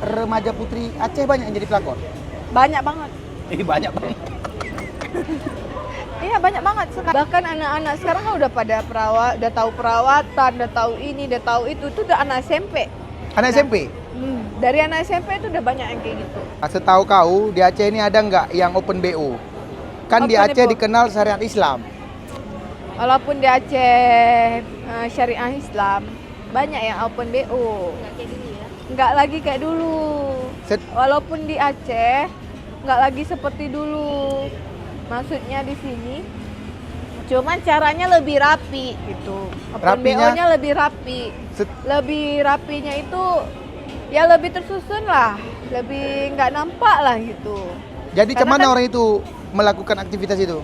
Remaja putri Aceh banyak yang jadi pelakor? Banyak banget. Banyak banget. Iya banyak banget. Bahkan anak-anak sekarang kan udah pada udah tahu perawatan, udah tahu ini, udah tahu itu udah anak SMP. Anak SMP? Dari anak SMP itu udah banyak yang kayak gitu. Setahu kau, di Aceh ini ada nggak yang open BO? Kan di Open Aceh BO. dikenal syariat Islam. Walaupun di Aceh syariah Islam, banyak yang open BO. Nggak lagi kayak dulu. Walaupun di Aceh, nggak lagi seperti dulu. Maksudnya di sini, cuman caranya lebih rapi gitu. Open BO-nya lebih rapi. Lebih rapinya itu ya lebih tersusun lah, lebih nggak nampak lah gitu. Jadi Karena kemana kan orang itu melakukan aktivitas itu?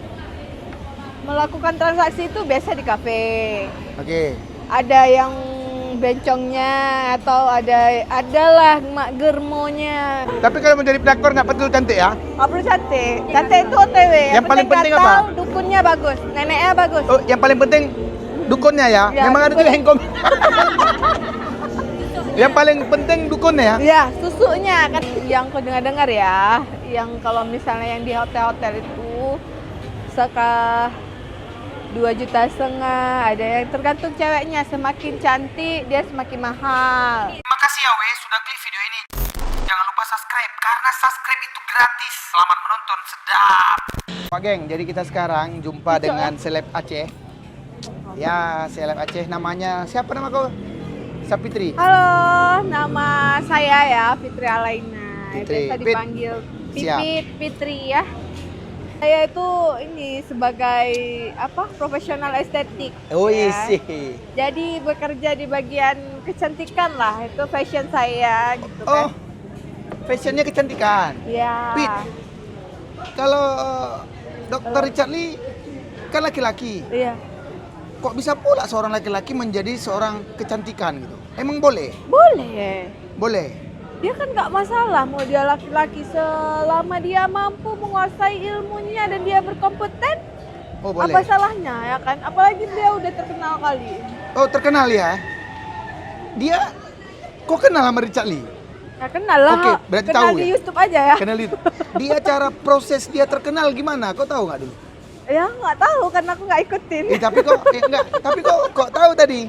melakukan transaksi itu biasa di kafe. Oke. Ada yang bencongnya atau adalah mak germonya. Tapi kalau menjadi pelakor nggak perlu cantik ya? Nggak perlu cantik. Cantik itu OTW. Yang paling penting gatal, apa? Dukunnya bagus, neneknya bagus. Oh, yang paling penting dukunnya ya? Ya, Memang ada dukun. juga yang komen. Yang paling penting dukunnya ya? Ya, susunya kan yang aku dengar ya, yang kalau misalnya yang di hotel-hotel itu suka 2,5 juta, ada yang tergantung ceweknya, semakin cantik dia semakin mahal. Terima kasih ya Wei sudah klik video ini. Jangan lupa subscribe karena subscribe itu gratis. Selamat menonton, sedap. Pak Geng, jadi kita sekarang jumpa dengan seleb Aceh. Ya, seleb Aceh namanya siapa nama kau? Sapitri. Halo, nama saya ya Fitri Alaina. Fitri. Biasa dipanggil Siap. Pipit, Fitri ya. Saya itu ini sebagai profesional estetik. Oh ya. sih. Jadi bekerja di bagian kecantikan lah, itu fashion saya gitu Oh, kan. fashionnya kecantikan. Ya. Pit, kalau Dr. Richard Lee kan laki-laki. Iya. Kok bisa pula seorang laki-laki menjadi seorang kecantikan gitu? Emang boleh? Boleh. Boleh. Dia kan nggak masalah mau dia laki-laki selama dia mampu menguasai ilmunya dan dia berkompeten. Oh, boleh. Apa salahnya ya kan? Apalagi dia udah terkenal kali. Oh, terkenal ya? Dia kok kenal sama Richard Lee? Ya kenal lah. Oke, berarti kenal tahu di ya? YouTube aja ya. Kenal itu. Dia cara proses dia terkenal gimana? Kau tahu nggak dulu? Ya nggak tahu karena aku nggak ikutin. Tapi kok tahu tadi?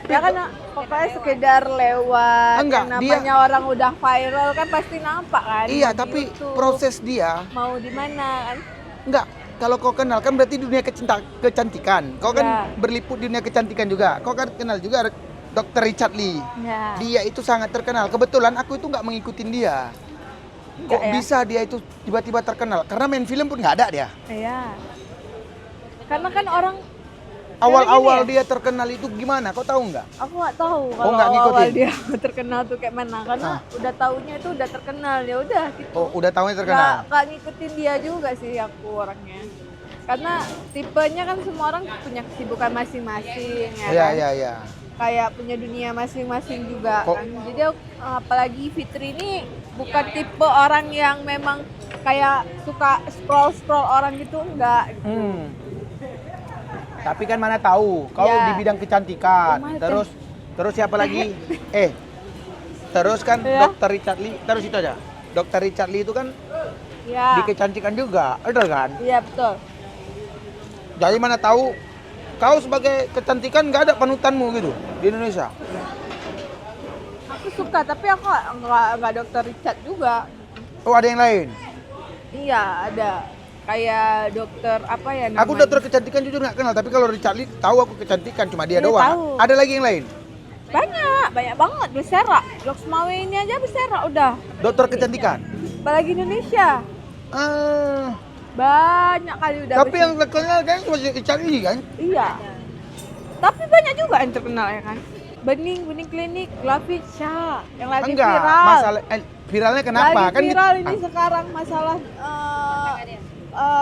Ya kan pokoknya sekedar lewat. Enggak, namanya orang udah viral kan pasti nampak kan. Iya, di tapi YouTube. proses dia Mau di mana kan? enggak. Kalau kau kenal kan berarti dunia kecantikan. Kau kan Ya. berliput di dunia kecantikan juga. Kau kan kenal juga Dr. Richard Lee. Ya. Dia itu sangat terkenal. Kebetulan aku itu nggak mengikutin dia. Kok Enggak ya? bisa dia itu tiba-tiba terkenal? Karena main film pun nggak ada dia. Iya. Karena kan orang Awal-awal gini dia terkenal itu gimana? Kau tahu nggak? aku nggak tahu kalau nggak awal ngikutin? dia terkenal tuh kayak mana karena udah taunya itu udah terkenal ya udah gitu. Oh, udah tahunya terkenal. Nggak ngikutin dia juga sih aku orangnya. Karena tipenya kan semua orang punya kesibukan masing-masing ya Iya, kan. iya, iya. Kayak punya dunia masing-masing juga kan. Jadi apalagi Fitri ini bukan tipe orang yang memang kayak suka scroll orang gitu enggak gitu. Tapi kan mana tahu, kau Ya. di bidang kecantikan. Oh, Terus siapa lagi? Terus kan Ya. Dr. Richard Lee, terus itu aja. Dr. Richard Lee itu kan Ya. di kecantikan juga, ada kan? Iya betul. Jadi mana tahu kau sebagai kecantikan nggak ada panutanmu gitu di Indonesia? Aku suka tapi aku nggak Dr. Richard juga. Oh, ada yang lain? Iya ada. Kayak dokter apa ya namanya? Aku dokter kecantikan jujur nggak kenal, tapi kalau Richard Lee tahu aku kecantikan, cuma dia Iya, doang. tahu. Ada lagi yang lain? banyak banget berserak. Loksmawe ini aja berserak udah. Dokter kecantikan? Apalagi Indonesia. Ah, Banyak kali udah. tapi yang terkenal kan cuma Richard Lee kan? Iya. Tapi banyak juga yang terkenal ya kan. Bening Klinik, Glavica yang lagi Enggak, viral. masalah viralnya kenapa? Lagi Kan viral ini sekarang masalah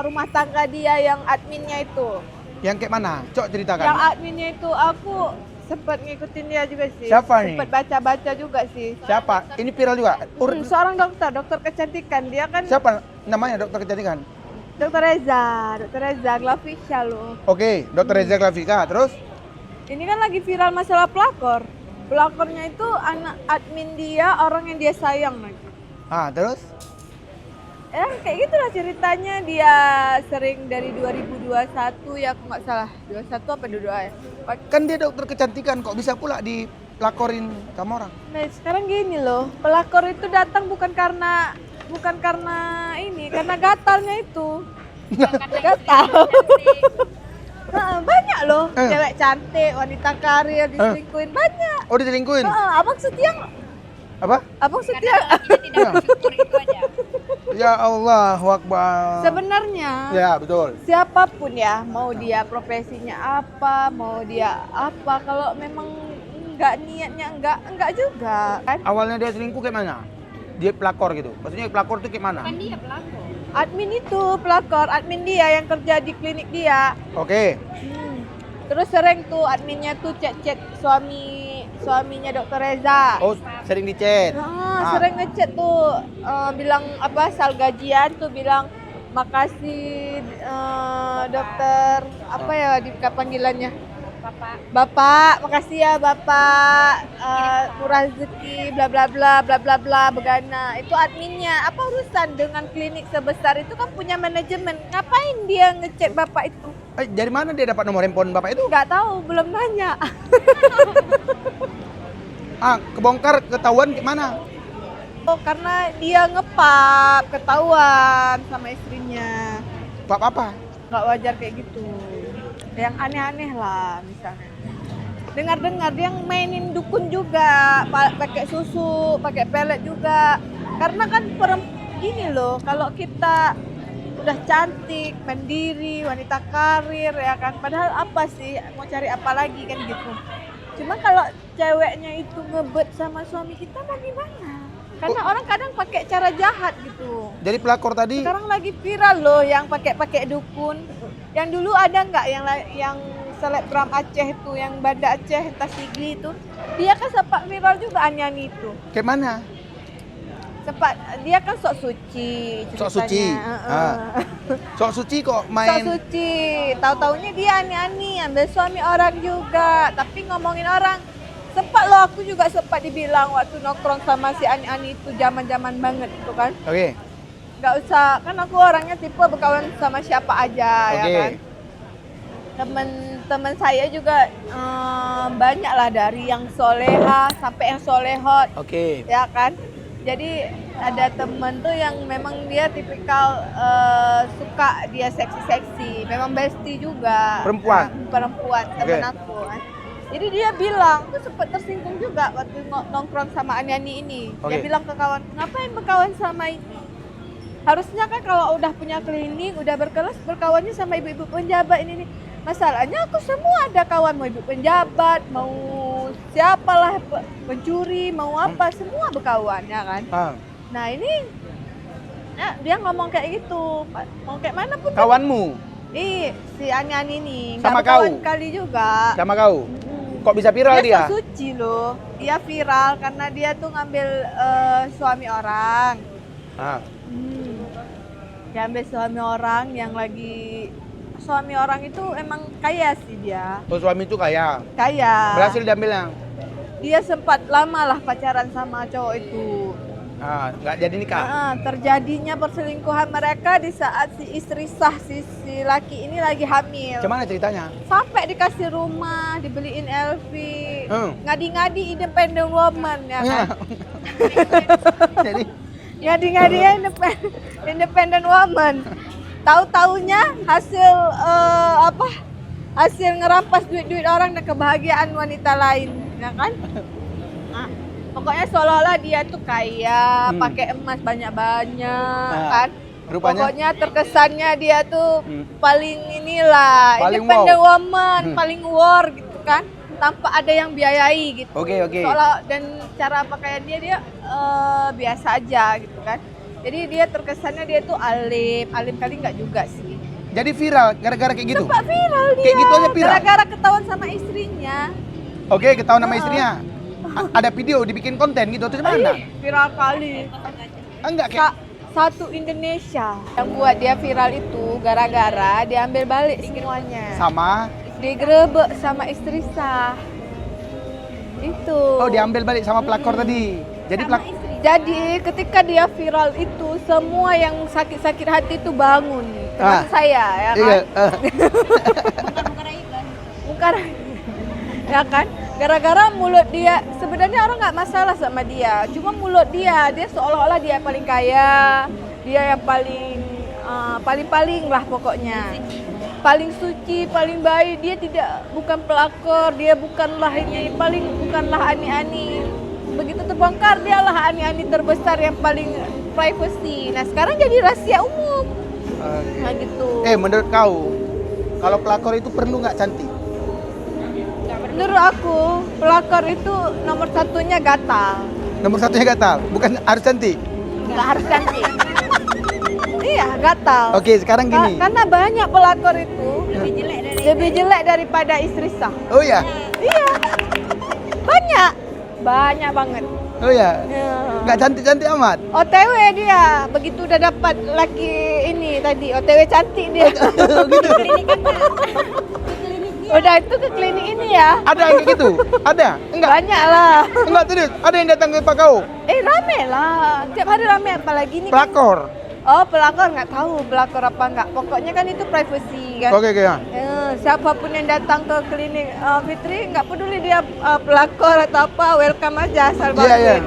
rumah tangga dia yang adminnya itu. yang kayak mana? Cok ceritakan. Yang adminnya itu aku sempat ngikutin dia juga sih. Siapa nih? Sempat baca-baca juga sih. Siapa? Ini viral juga. Seorang dokter kecantikan. Dia kan Siapa namanya dokter kecantikan? Dokter Reza Glavica loh. Oke, dokter Reza Glavika. Terus? Ini kan lagi viral masalah pelakor. Pelakornya itu anak admin dia, orang yang dia sayang lagi. Terus? Kayak gitulah ceritanya. Dia sering dari 2021 ya, aku nggak salah 21 apa 22 ya. Kan dia dokter kecantikan, kok bisa pula dilakorin sama orang? Nah sekarang gini loh, pelakor itu datang bukan karena ini, karena gatalnya itu. Gatal. Nah, banyak loh, cewek cantik, wanita karir diselingkuhin banyak. Oh, diselingkuhin? Abang Setia Apa? Abang Setia Tidak bersyukur itu aja. Ya Allah, Akbar. sebenarnya Ya, betul. siapapun ya, mau dia profesinya apa, mau dia apa, kalau memang nggak niatnya enggak juga kan. Awalnya dia selingkuh kayak mana? Dia pelakor gitu. Maksudnya pelakor tuh kayak mana? Kan dia pelakor. Admin itu pelakor, admin dia yang kerja di klinik dia. Oke. Terus sering tuh adminnya tuh chat-chat suaminya Dokter Reza. Oh, sering di chat. Sering ngechat tuh, bilang apa, soal gajian tuh bilang makasih dokter, apa ya panggilannya? Bapak, makasih ya Bapak, murah rezeki, bla bla bla bla bla bla, begana. Itu adminnya. Apa urusan dengan klinik sebesar itu, kan punya manajemen. Ngapain dia ngechat Bapak itu? Dari mana dia dapat nomor handphone Bapak itu? Nggak tahu, belum nanya. Kebongkar, ketahuan gimana? Oh, karena dia ngepap, ketahuan sama istrinya. Pap apa? Nggak wajar kayak gitu. Yang aneh-aneh lah misalnya. Dengar-dengar dia mainin dukun juga, pakai susu, pakai pelet juga. Karena kan gini loh, kalau kita udah cantik, mandiri, wanita karir ya kan. Padahal apa sih, mau cari apa lagi kan gitu. Cuma kalau ceweknya itu ngebet sama suami kita mau gimana? Karena orang kadang pakai cara jahat gitu. Jadi pelakor tadi? Sekarang lagi viral loh yang pakai dukun. Yang dulu ada nggak yang selebgram Aceh itu, yang Banda Aceh, Tasigli itu, dia kan sempat viral juga Anyani itu. Kayak mana? Sempat, dia kan sok suci ceritanya. Sok suci? Sok suci kok main? Sok suci, tahu-taunya dia ani-ani, ambil suami orang juga. Tapi ngomongin orang, sempat loh aku juga sempat dibilang waktu nongkrong sama si ani-ani itu zaman-zaman banget itu kan. Oke. Nggak usah, kan aku orangnya tipe berkawan sama siapa aja ya kan. Temen-temen saya juga banyak lah, dari yang soleha sampai yang solehot. Oke. Ya kan. Jadi ada temen tuh yang memang dia tipikal suka dia seksi-seksi, memang bestie juga. Perempuan? Perempuan, temen aku kan. Jadi dia bilang, tuh sempat tersinggung juga waktu nongkrong sama Anyani ini. Dia bilang ke kawan, ngapain berkawan sama ini? Harusnya kan kalau udah punya klinik, udah berkelas, berkawannya sama ibu-ibu penjabat ini nih. Masalahnya aku semua ada kawan, mau ibu penjabat, mau siapalah, pencuri, mau apa, semua berkawan ya kan. Nah ini, dia ngomong kayak gitu, mau kayak mana pun. Kawanmu? Si Anyan ini, sama nggak berkawan kali juga. Sama kau? Kok bisa viral dia? Dia suci loh, dia viral karena dia tuh ngambil suami orang. Dia ambil suami orang yang lagi, suami orang itu emang kaya sih dia. Oh, suami itu kaya? Kaya. Berhasil diambilnya? Dia sempat lama lah pacaran sama cowok itu. Nggak jadi nikah? Terjadinya perselingkuhan mereka di saat si istri sah, si laki ini lagi hamil. Gimana ceritanya? Sampai dikasih rumah, dibeliin LV, ngadi-ngadi independent woman ya kan. Jadi ngadi-ngadinya independent woman. Tahu-taunya hasil hasil ngerampas duit-duit orang dan kebahagiaan wanita lain, ya kan? Pokoknya seolah-olah dia tuh kaya, pakai emas banyak-banyak, kan? Rupanya? Pokoknya terkesannya dia tuh paling inilah, paling independent woman, paling war gitu kan? Tanpa ada yang biayai gitu. Oke. Dan cara pakaian dia biasa aja gitu kan. Jadi dia terkesannya dia tuh alim kali nggak juga sih. Jadi viral gara-gara kayak gitu? Sempat viral dia. Kayak gitu aja viral? Gara-gara ketahuan sama istrinya. Oke, ketahuan sama istrinya. Ada video dibikin konten gitu, terus mana? Viral kali. Enggak kayak satu Indonesia. Yang buat dia viral itu gara-gara diambil balik semuanya. Sama? Digerebek sama istri sah. itu. Oh, diambil balik sama pelakor tadi. Jadi Jadi ketika dia viral itu, semua yang sakit-sakit hati itu bangun. Termasuk saya, ya kan? Iya. Bukan, ya kan? Gara-gara mulut dia, sebenarnya orang nggak masalah sama dia. Cuma mulut dia seolah-olah dia paling kaya, dia yang paling lah pokoknya. Paling suci, paling baik. Dia bukan pelakor, dia bukanlah ani-ani. Begitu terbongkar, dialah ani-ani terbesar yang paling privacy. Nah sekarang jadi rahasia umum. Nah gitu. Menurut kau, kalau pelakor itu perlu nggak cantik? Menurut aku, pelakor itu nomor satunya gatal. Nomor satunya gatal, bukan harus cantik. Nggak harus cantik. Iya, gatal. Oke, sekarang gini. Karena banyak pelakor itu lebih jelek daripada istri sah. Oh ya? Iya. Banyak banget. Oh ya? Ya. Nggak cantik-cantik amat? OTW dia, begitu udah dapat laki ini tadi, OTW cantik dia. Gitu. Udah itu ke klinik ini ya. Ada yang kayak gitu? Ada? Enggak? Banyak lah. Enggak, serius? Ada yang datang ke tempat kau? Rame lah. Tiap hari rame, apalagi ini kan. Pelakor? Oh, pelakor nggak tahu pelakor apa enggak. Pokoknya kan itu privacy kan. Oke, ya. Siapapun yang datang ke klinik Fitri, nggak peduli dia pelakor atau apa, welcome aja asal bagus. Iya.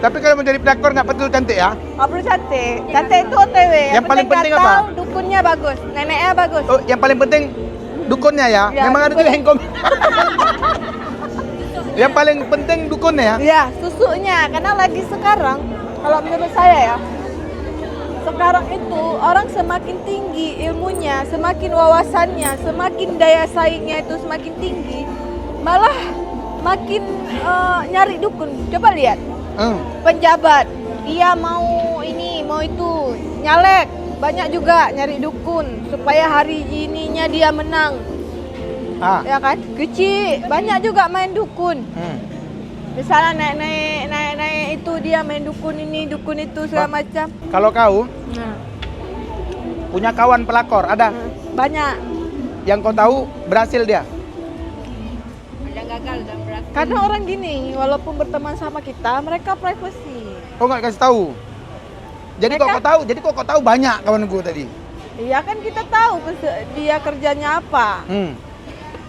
Tapi kalau menjadi pelakor nggak betul cantik ya? Nggak perlu cantik. Cantik itu OTW. Yang paling penting gatal, apa? Dukunnya bagus, neneknya bagus. Oh, yang paling penting dukunnya ya? Ya, Memang ada dukun. juga yang komen. Yang paling penting dukunnya ya? Ya, susunya. Karena lagi sekarang, kalau menurut saya ya, sekarang itu orang semakin tinggi ilmunya, semakin wawasannya, semakin daya saingnya itu semakin tinggi, malah makin nyari dukun. Coba lihat, penjabat, dia mau ini, mau itu, nyalek, banyak juga nyari dukun supaya hari ininya dia menang. Ya kan? Kecil, banyak juga main dukun. Misalnya naik itu dia main dukun ini, dukun itu segala macam. Kalau kau punya kawan pelakor, ada? Banyak. Yang kau tahu berhasil dia? Ada gagal dan berhasil. Karena orang gini, walaupun berteman sama kita, mereka privacy. Kau nggak kasih tahu? Jadi kok kau tahu banyak kawan gue tadi? Iya kan kita tahu dia kerjanya apa.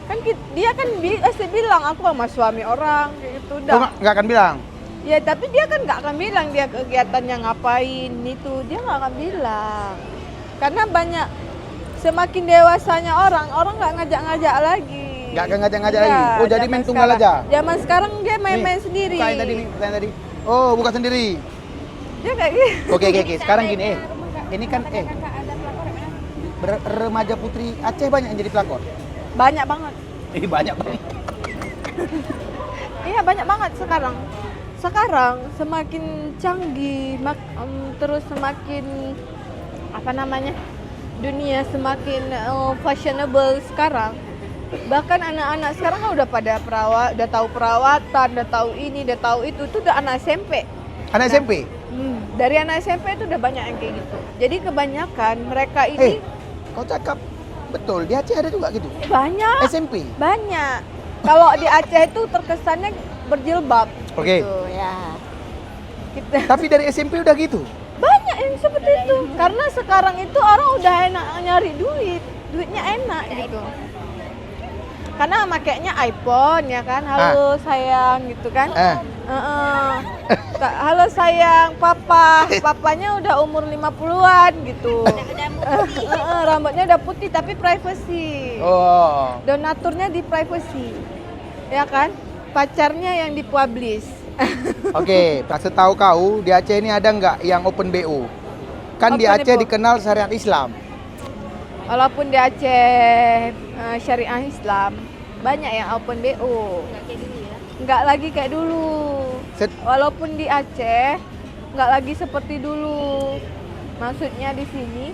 Kan dia kan pasti bilang aku sama suami orang kayak gitu udah. Kau nggak akan bilang? Ya tapi dia kan nggak akan bilang dia kegiatannya ngapain itu, dia nggak akan bilang. Karena banyak, semakin dewasanya orang nggak ngajak-ngajak lagi. Nggak akan ngajak-ngajak lagi? Oh jadi main tunggal aja? Zaman sekarang dia main-main sendiri. Buka yang tadi nih, pertanyaan tadi. Oh buka sendiri? Dia kayak gitu. Oke. Sekarang gini ini kan remaja putri Aceh banyak yang jadi pelakor? Banyak banget. Banyak banget. Iya banyak banget sekarang. Sekarang semakin canggih, terus semakin apa namanya, dunia semakin fashionable sekarang. Bahkan anak-anak sekarang kan udah pada udah tahu perawatan, udah tahu ini, udah tahu itu udah anak SMP. Anak SMP? Dari anak SMP itu udah banyak yang kayak gitu. Jadi kebanyakan mereka ini kau cakap betul, di Aceh ada juga gitu? banyak. SMP? Banyak. Kalau di Aceh itu terkesannya berjilbab. Oke. Gitu, ya. Tapi dari SMP udah gitu? Banyak yang seperti itu. Karena sekarang itu orang udah enak nyari duitnya enak gitu. Karena makainya iPhone ya kan, halo sayang gitu kan. Halo sayang, papanya udah umur 50-an gitu. Rambutnya udah putih tapi privacy. Oh. Donaturnya di privacy. Ya kan? Pacarnya yang dipublish. Oke, kasih tahu kau di Aceh ini ada nggak yang open BO? Kan di Open Aceh BO. dikenal syariat Islam. Walaupun di Aceh syariah Islam, banyak yang open BO. Nggak kayak dulu ya. Nggak lagi kayak dulu. Walaupun di Aceh, nggak lagi seperti dulu. Maksudnya di sini,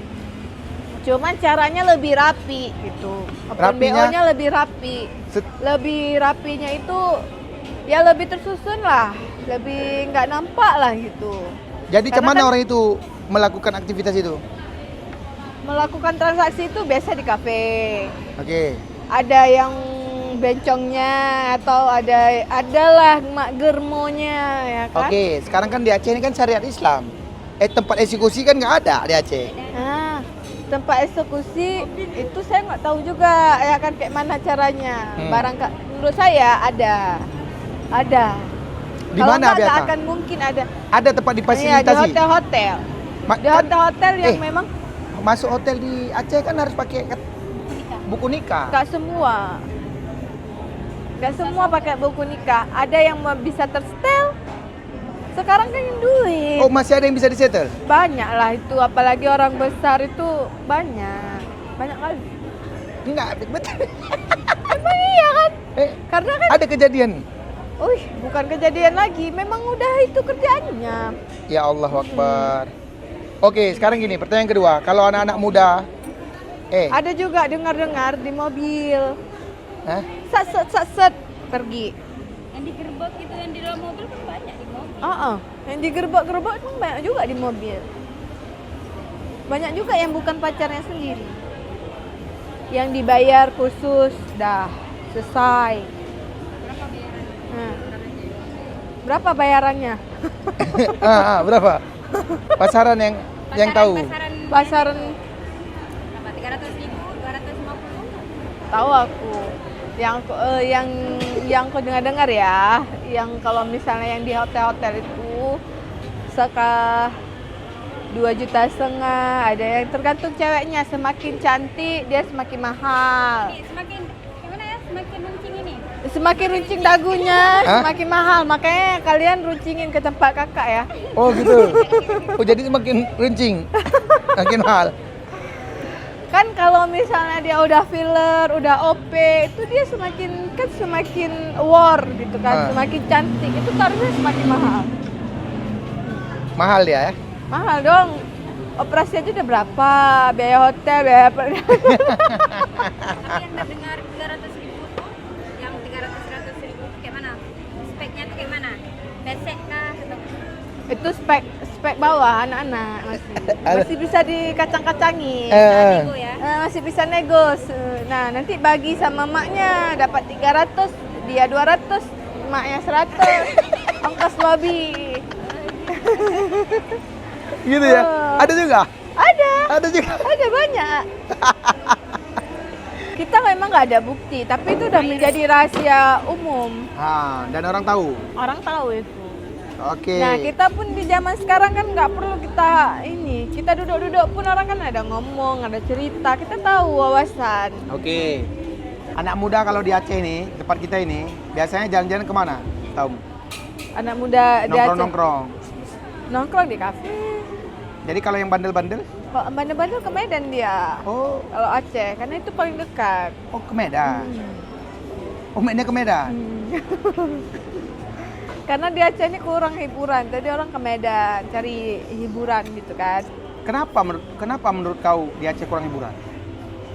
cuman caranya lebih rapi gitu. Open BO-nya lebih rapi. Lebih rapinya itu, ya lebih tersusun lah. Lebih nggak nampak lah gitu. Jadi Karena cuman kan- orang itu melakukan aktivitas itu? Melakukan transaksi itu biasa di kafe. Oke. Ada yang bencongnya atau adalah mak germonya ya kan. Oke, sekarang kan di Aceh ini kan syariat Islam. Tempat eksekusi kan nggak ada di Aceh. Nah, tempat eksekusi itu saya nggak tahu juga ya kan kayak mana caranya. Menurut saya ada. Di Kalau mana nggak biasa? akan mungkin ada. Ada tempat Iya, di difasilitasi. hotel-hotel. Di hotel-hotel yang memang Masuk hotel di Aceh kan harus pakai buku nikah. nggak semua. Nggak semua pakai buku nikah. Ada yang bisa tersetel. Sekarang kan yang duit. Oh, masih ada yang bisa disetel? Banyak lah itu, apalagi orang besar itu banyak kali. Enggak, betul. Emang iya kan? Karena kan, Ada kejadian. bukan kejadian lagi, memang udah itu kerjaannya. Ya Allah Akbar. Oke, sekarang gini, pertanyaan kedua. Kalau anak-anak muda, Ada juga dengar-dengar di mobil, Hah? set pergi. Yang digerbek itu yang di dalam mobil kan banyak di mobil. Yang digerbek-gerbek itu banyak juga di mobil. Banyak juga yang bukan pacarnya sendiri. Yang dibayar khusus, dah selesai. Berapa bayarannya? Berapa bayarannya? Berapa? Pasaran yang tahu. Pasaran Berapa? 300.000, 250? tahu aku. Yang aku dengar ya, yang kalau misalnya yang di hotel-hotel itu seka 2,5 juta, ada yang tergantung ceweknya, semakin cantik dia semakin mahal. Ini semakin gimana ya? Semakin runcing ini. Semakin runcing dagunya, semakin mahal. Makanya kalian runcingin ke tempat kakak ya. Oh gitu. Oh jadi semakin runcing, makin mahal. Kan kalau misalnya dia udah filler, udah OP, itu dia semakin war gitu kan, semakin cantik. Itu tarifnya semakin mahal. Mahal dia ya? Mahal dong. Operasi aja udah berapa? Biaya hotel, biaya apa? Tapi yang terdengar 300.000 tuh, yang 300.000 kayak mana? Speknya tuh kayak mana? Besek kah? Atau Itu spek bawah anak-anak masih bisa dikacang-kacangi. nego ya? Masih bisa negos. Nah, nanti bagi sama maknya dapat 300, dia 200, maknya 100. Ongkos lobby. Gitu ya? Ada juga? Ada juga? Ada banyak. Kita memang nggak ada bukti, tapi itu udah menjadi rahasia umum. Dan orang tahu? Orang tahu itu. Oke. Nah, kita pun di zaman sekarang kan nggak perlu kita duduk-duduk pun orang kan ada ngomong, ada cerita, kita tahu wawasan. Oke. Anak muda kalau di Aceh nih, tempat kita ini, biasanya jalan-jalan kemana? Tahu? Anak muda di Aceh Nongkrong-nongkrong. nongkrong di kafe. Jadi kalau yang bandel-bandel? Kalau bandel-bandel ke Medan dia. Oh, Kalau Aceh, karena itu paling dekat. ke Medan. Oh, mainnya ke Medan. Karena di Aceh ini kurang hiburan, jadi orang ke Medan cari hiburan gitu kan. Kenapa menurut kau di Aceh kurang hiburan?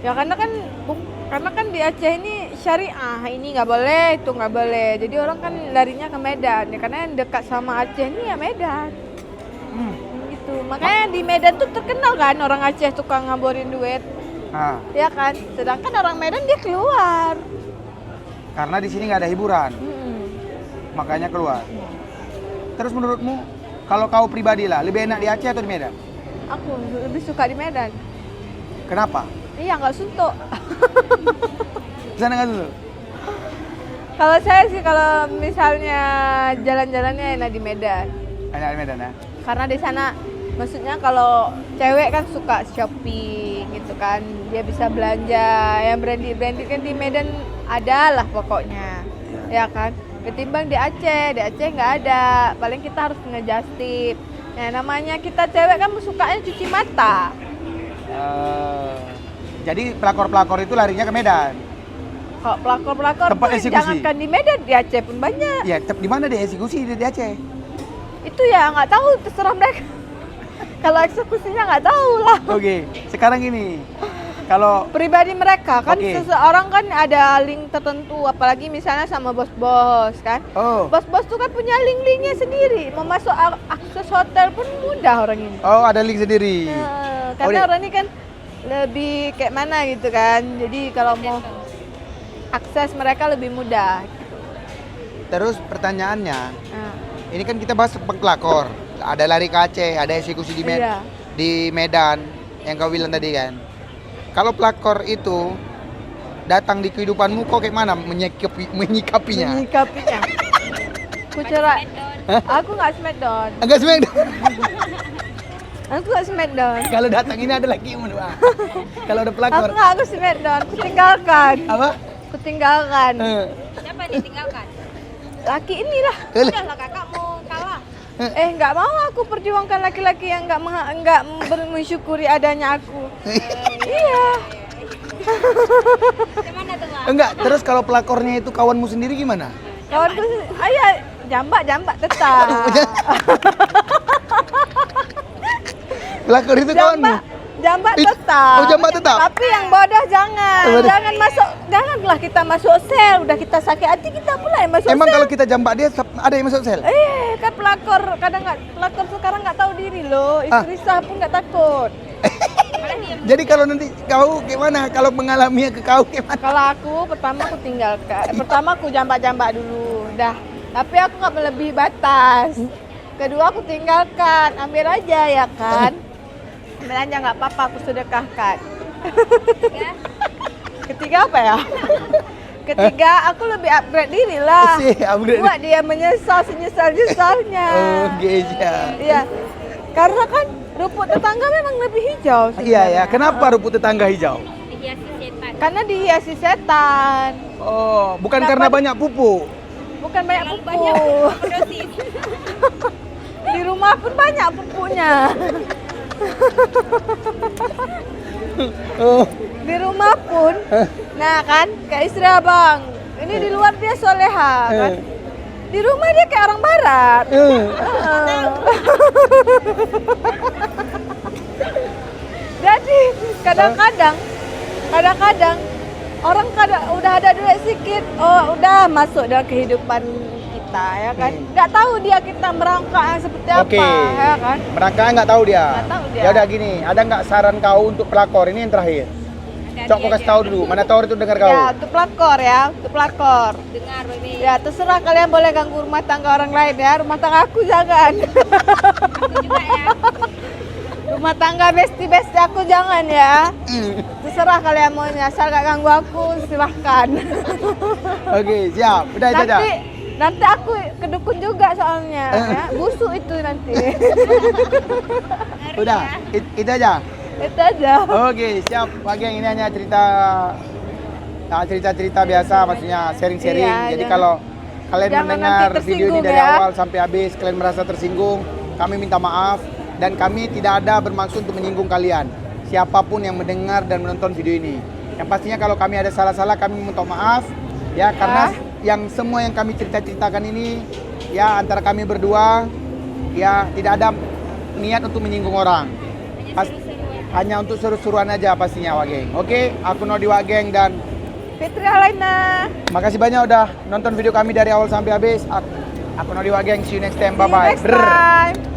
Ya karena kan di Aceh ini syariah, ini nggak boleh, itu nggak boleh. Jadi orang kan larinya ke Medan, ya karena yang dekat sama Aceh ini ya Medan. Gitu. Makanya di Medan tuh terkenal kan orang Aceh tukang ngaborin duit. Ya kan. Sedangkan orang Medan dia keluar. Karena di sini nggak ada hiburan, makanya keluar. Terus menurutmu, kalau kau pribadi lah, lebih enak di Aceh atau di Medan? Aku lebih suka di Medan. Kenapa? Iya nggak suntuk. Di sana nggak dulu? Kalau saya sih kalau misalnya jalan-jalannya enak di Medan. Enak di Medan ya? Karena di sana maksudnya kalau cewek kan suka shopping gitu kan, dia bisa belanja yang branded kan di Medan ada lah pokoknya, ya kan. Ketimbang di Aceh nggak ada, paling kita harus ngejustip. Ya namanya kita cewek kan sukanya cuci mata. Jadi pelakor-pelakor itu larinya ke Medan. Kalau pelakor-pelakor Tempat tuh eksekusi. jangankan di Medan, di Aceh pun banyak. Ya, di mana deh eksekusi di Aceh? Itu ya nggak tahu, terserah mereka. Kalau eksekusinya nggak tahu lah. Oke, sekarang ini kalau Pribadi mereka kan Oke. seseorang kan ada link tertentu, apalagi misalnya sama bos-bos kan. Bos-bos tuh kan punya link-linknya sendiri. Mau masuk akses hotel pun mudah orang ini. ada link sendiri. Karena orang ini kan lebih kayak mana gitu kan. Jadi kalau mau akses mereka lebih mudah. Terus pertanyaannya, Nah, ini kan kita bahas pelakor. Ada lari ke Aceh, ada eksekusi iya. di Medan yang kau bilang tadi kan. Kalau pelakor itu datang di kehidupanmu, kok kayak mana menyikapinya? Menyikapinya. Kucera, aku nggak smackdown. Agak smackdown. Aku nggak smackdown. Kalau datang ini ada lagi menurut. Kalau ada pelakor. Aku smackdown. Kutinggalkan. Apa? Kutinggalkan. Siapa yang ditinggalkan? Laki inilah. Udahlah kakak mau kalah. Nggak mau aku perjuangkan laki-laki yang nggak mensyukuri adanya aku. Iya. Gimana tuh Bang? Enggak, terus kalau pelakornya itu kawanmu sendiri gimana? Kawanku, ayah jambak tetap. Pelakor itu kawanmu? Jambak Ih, tetap. oh, jambak tetap? Tapi yang bodoh jangan. Bodoh. Janganlah kita masuk sel. Udah kita sakit hati, kita pula yang masuk Emang sel. kalau kita jambak dia ada yang masuk sel? Kan pelakor pelakor sekarang nggak tahu diri loh. Istri sah pun nggak takut. Jadi kalau nanti kau gimana? Kalau mengalaminya ke kau gimana? Kalau aku pertama aku tinggalkan. Pertama aku jambak dulu. Dah. Tapi aku nggak melebihi batas. Kedua aku tinggalkan. Ambil aja ya kan. Ambil aja nggak apa-apa, aku sedekahkan. Ketiga apa ya? Ketiga aku lebih upgrade diri lah. Upgrade. Buat dia menyesal senyesal-nyesalnya. Oh, geja. Iya. Karena kan rumput tetangga memang lebih hijau. Iya ya, sebenarnya. kenapa rumput tetangga hijau? Dihiasi setan. Karena dihiasi setan. Oh, bukan Dapat- karena banyak pupuk. Bukan banyak Terlalu pupuk. banyak overdosis. Di rumah pun banyak pupuknya. Oh, Di rumah pun. Nah kan, kayak istri abang. Ini di luar dia soleha kan. Di rumah dia kayak orang barat. Jadi kadang-kadang orang udah ada duit sedikit, oh udah masuk dalam kehidupan kita ya kan. Nggak tahu dia kita merangkak yang seperti Oke. apa ya kan. Merangkak nggak tahu dia. Nggak tahu dia. Ya udah gini, ada nggak saran kau untuk pelakor ini yang terakhir? Cok, kau kasih tahu dulu. Mana tahu itu dengar kau? Ya, untuk pelakor ya, untuk pelakor. Dengar baby. Ya, terserah kalian boleh ganggu rumah tangga orang lain ya. Rumah tangga aku jangan. Aku juga ya. Rumah tangga besti aku jangan ya. Terserah kalian maunya, asal gak ganggu aku silahkan. Oke, siap. Udah itu aja. Nanti aku kedukun juga soalnya ya. Busuk itu nanti. Udah, itu aja. Itu aja. Oke, siap. Pak Geng, ini hanya cerita biasa, maksudnya sharing-sharing. Iya, Jadi jangan- kalau kalian jangan mendengar nanti video ini tersinggung dari ya. awal sampai habis, kalian merasa tersinggung, kami minta maaf dan kami tidak ada bermaksud untuk menyinggung kalian. Siapapun yang mendengar dan menonton video ini. Yang pastinya kalau kami ada salah-salah, kami minta maaf ya, karena yang semua yang kami ceritakan ini ya antara kami berdua ya tidak ada niat untuk menyinggung orang. Hanya untuk seru-seruan aja pastinya Wageng. Oke, aku Nodi Wageng dan Fitri Alaina. makasih banyak udah nonton video kami dari awal sampai habis. Aku Nodi Wageng, see you next time. Bye bye. See you next time.